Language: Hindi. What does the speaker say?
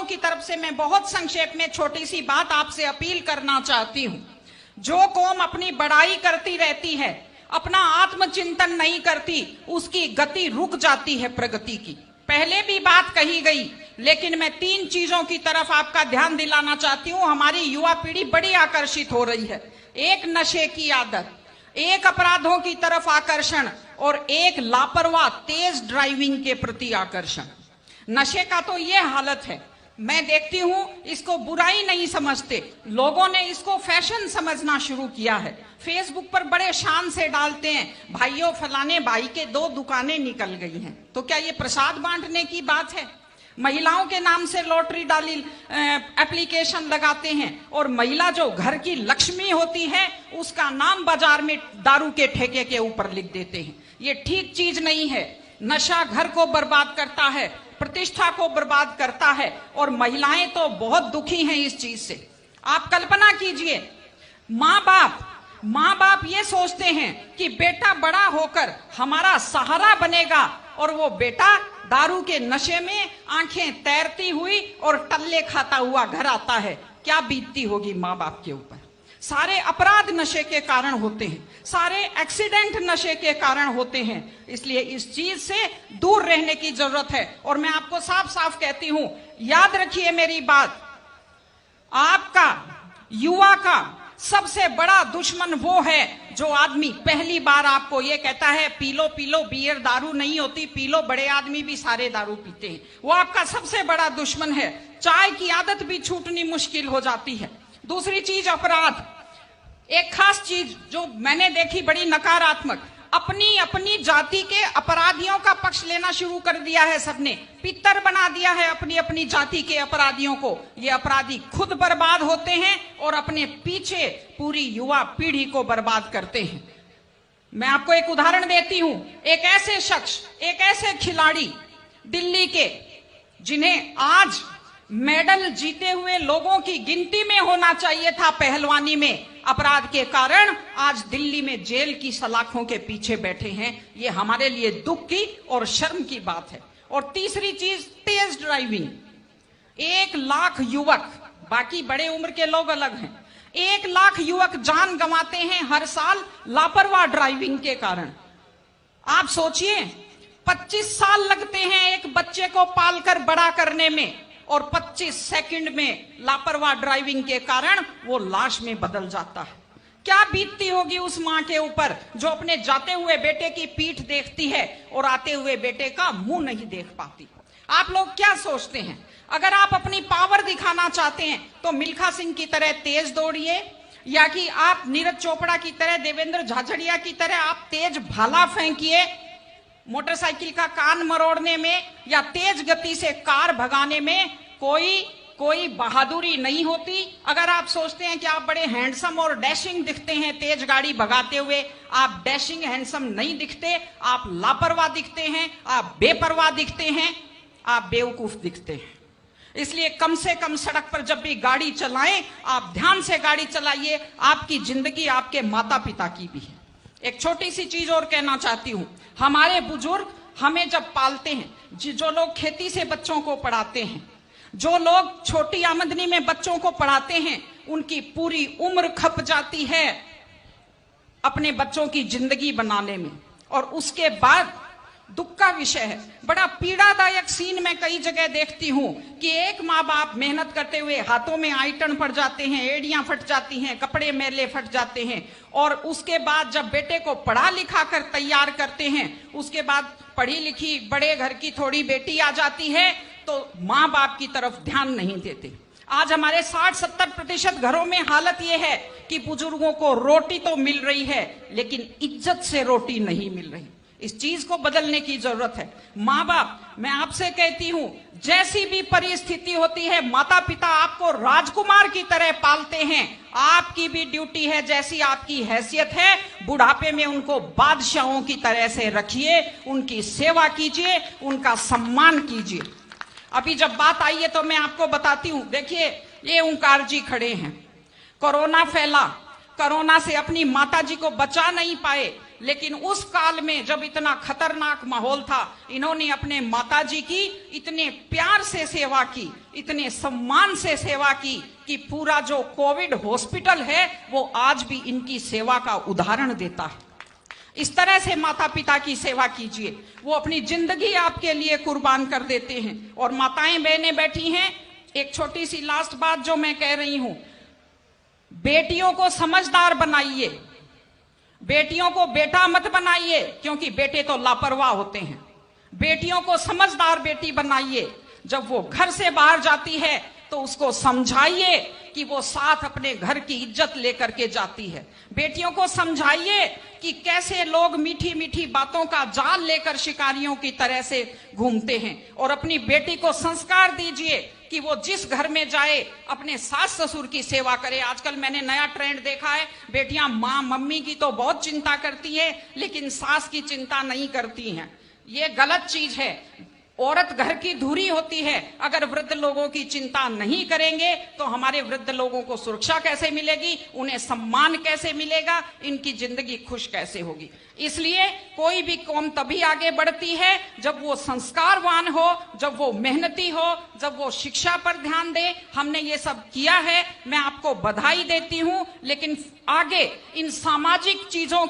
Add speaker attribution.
Speaker 1: की तरफ से मैं बहुत संक्षेप में छोटी सी बात आपसे अपील करना चाहती हूं। जो कौम अपनी बड़ाई करती रहती है, अपना आत्मचिंतन नहीं करती, उसकी गति रुक जाती है प्रगति की। पहले भी बात कही गई, लेकिन मैं 3 चीजों की तरफ आपका ध्यान दिलाना चाहती हूं। हमारी युवा पीढ़ी बड़ी आकर्षित हो रही है। एक नशे की आदत, एक अपराधों की तरफ आकर्षण और एक लापरवाह तेज ड्राइविंग के प्रति आकर्षण। नशे का तो ये हालत है, मैं देखती हूं इसको बुराई नहीं समझते, लोगों ने इसको फैशन समझना शुरू किया है। फेसबुक पर बड़े शान से डालते हैं, भाइयों फलाने भाई के 2 दुकानें निकल गई हैं। तो क्या ये प्रसाद बांटने की बात है? महिलाओं के नाम से लॉटरी डाली एप्लीकेशन लगाते हैं और महिला जो घर की लक्ष्मी होती है उसका नाम बाजार में दारू के ठेके के ऊपर लिख देते हैं। ये ठीक चीज नहीं है। नशा घर को बर्बाद करता है, प्रतिष्ठा को बर्बाद करता है और महिलाएं तो बहुत दुखी हैं इस चीज से। आप कल्पना कीजिए, माँ बाप ये सोचते हैं कि बेटा बड़ा होकर हमारा सहारा बनेगा और वो बेटा दारू के नशे में आंखें तैरती हुई और टल्ले खाता हुआ घर आता है। क्या बीतती होगी माँ बाप के ऊपर। सारे अपराध नशे के कारण होते हैं, सारे एक्सीडेंट नशे के कारण होते हैं। इसलिए इस चीज से दूर रहने की जरूरत है। और मैं आपको साफ साफ कहती हूं, याद रखिए मेरी बात, आपका युवा का सबसे बड़ा दुश्मन वो है जो आदमी पहली बार आपको ये कहता है पी लो बियर दारू नहीं होती, पी लो। बड़े आदमी भी सारे दारू पीते हैं। वो आपका सबसे बड़ा दुश्मन है। चाय की आदत भी छूटनी मुश्किल हो जाती है। दूसरी चीज अपराध। एक खास चीज जो मैंने देखी बड़ी नकारात्मक, अपनी जाति के अपराधियों का पक्ष लेना शुरू कर दिया है सबने। पितर बना दिया है अपनी जाति के अपराधियों को। ये अपराधी खुद बर्बाद होते हैं और अपने पीछे पूरी युवा पीढ़ी को बर्बाद करते हैं। मैं आपको एक उदाहरण देती हूं। एक ऐसे शख्स, एक ऐसे खिलाड़ी दिल्ली के, जिन्हें आज मेडल जीते हुए लोगों की गिनती में होना चाहिए था पहलवानी में, अपराध के कारण आज दिल्ली में जेल की सलाखों के पीछे बैठे हैं। ये हमारे लिए दुख की और शर्म की बात है। और तीसरी चीज तेज ड्राइविंग। 1 लाख युवक, बाकी बड़े उम्र के लोग अलग हैं, 1 लाख युवक जान गंवाते हैं हर साल लापरवाह ड्राइविंग के कारण। आप सोचिए, 25 साल लगते हैं एक बच्चे को पालकर बड़ा करने में और 25 सेकंड में लापरवाह ड्राइविंग के कारण वो लाश में बदल जाता है। क्या बीतती होगी उस मां के ऊपर जो अपने जाते हुए बेटे की पीठ देखती है और आते हुए बेटे का मुंह नहीं देख पाती। आप लोग क्या सोचते हैं? अगर आप अपनी पावर दिखाना चाहते हैं तो मिल्खा सिंह की तरह तेज दौड़िए, या कि आप नीरज चोपड़ा की तरह, देवेंद्र झाझड़िया की तरह आप तेज भाला फेंकिए मोटरसाइकिल का कान मरोड़ने में या तेज गति से कार भगाने में कोई बहादुरी नहीं होती। अगर आप सोचते हैं कि आप बड़े हैंडसम और डैशिंग दिखते हैं तेज गाड़ी भगाते हुए, आप डैशिंग हैंडसम नहीं दिखते, आप लापरवाह दिखते हैं, आप बेपरवाह दिखते हैं, आप बेवकूफ दिखते हैं। इसलिए कम से कम सड़क पर जब भी गाड़ी चलाएं, आप ध्यान से गाड़ी चलाइए। आपकी जिंदगी आपके माता पिता की भी है। एक छोटी सी चीज और कहना चाहती हूं। हमारे बुजुर्ग हमें जब पालते हैं, जो लोग खेती से बच्चों को पढ़ाते हैं, जो लोग छोटी आमदनी में बच्चों को पढ़ाते हैं, उनकी पूरी उम्र खप जाती है अपने बच्चों की जिंदगी बनाने में। और उसके बाद दुख का विषय है, बड़ा पीड़ादायक सीन मैं कई जगह देखती हूं कि एक माँ बाप मेहनत करते हुए हाथों में आइटन पड़ जाते हैं, एड़ियां फट जाती हैं, कपड़े मैले फट जाते हैं, और उसके बाद जब बेटे को पढ़ा लिखा कर तैयार करते हैं, उसके बाद पढ़ी लिखी बड़े घर की थोड़ी बेटी आ जाती है तो माँ बाप की तरफ ध्यान नहीं देते। आज हमारे 60-70% घरों में हालत यह है कि बुजुर्गों को रोटी तो मिल रही है लेकिन इज्जत से रोटी नहीं मिल रही। इस चीज को बदलने की जरूरत है। माँ बाप, मैं आपसे कहती हूं, जैसी भी परिस्थिति होती है, माता पिता आपको राजकुमार की तरह पालते हैं। आपकी भी ड्यूटी है, जैसी आपकी हैसियत है, बुढ़ापे में उनको बादशाहों की तरह से रखिए, उनकी सेवा कीजिए, उनका सम्मान कीजिए। अभी जब बात आई है तो मैं आपको बताती हूं। देखिए, ये ओंकार जी खड़े हैं, कोरोना फैला, कोरोना से अपनी माताजी को बचा नहीं पाए, लेकिन उस काल में जब इतना खतरनाक माहौल था, इन्होंने अपने माताजी की इतने प्यार से सेवा की, इतने सम्मान से सेवा की कि पूरा जो कोविड हॉस्पिटल है वो आज भी इनकी सेवा का उदाहरण देता है। इस तरह से माता पिता की सेवा कीजिए, वो अपनी जिंदगी आपके लिए कुर्बान कर देते हैं। और माताएं बहनें बैठी हैं, एक छोटी सी लास्ट बात जो मैं कह रही हूं, बेटियों को समझदार बनाइए, बेटियों को बेटा मत बनाइए, क्योंकि बेटे तो लापरवाह होते हैं। बेटियों को समझदार बेटी बनाइए, जब वो घर से बाहर जाती है तो उसको समझाइए कि वो साथ अपने घर की इज्जत लेकर के जाती है। बेटियों को समझाइए कि कैसे लोग मीठी मीठी बातों का जाल लेकर शिकारियों की तरह से घूमते हैं। और अपनी बेटी को संस्कार दीजिए कि वो जिस घर में जाए अपने सास ससुर की सेवा करे। आजकल मैंने नया ट्रेंड देखा है, बेटियां माँ मम्मी की तो बहुत चिंता करती है, लेकिन सास की चिंता नहीं करती हैं। ये गलत चीज है। औरत घर की धुरी होती है। अगर वृद्ध लोगों की चिंता नहीं करेंगे तो हमारे वृद्ध लोगों को सुरक्षा कैसे मिलेगी, उन्हें सम्मान कैसे मिलेगा, इनकी जिंदगी खुश कैसे होगी। इसलिए कोई भी कौम तभी आगे बढ़ती है जब वो संस्कारवान हो, जब वो मेहनती हो, जब वो शिक्षा पर ध्यान दे। हमने ये सब किया है, मैं आपको बधाई देती हूं, लेकिन आगे इन सामाजिक चीजों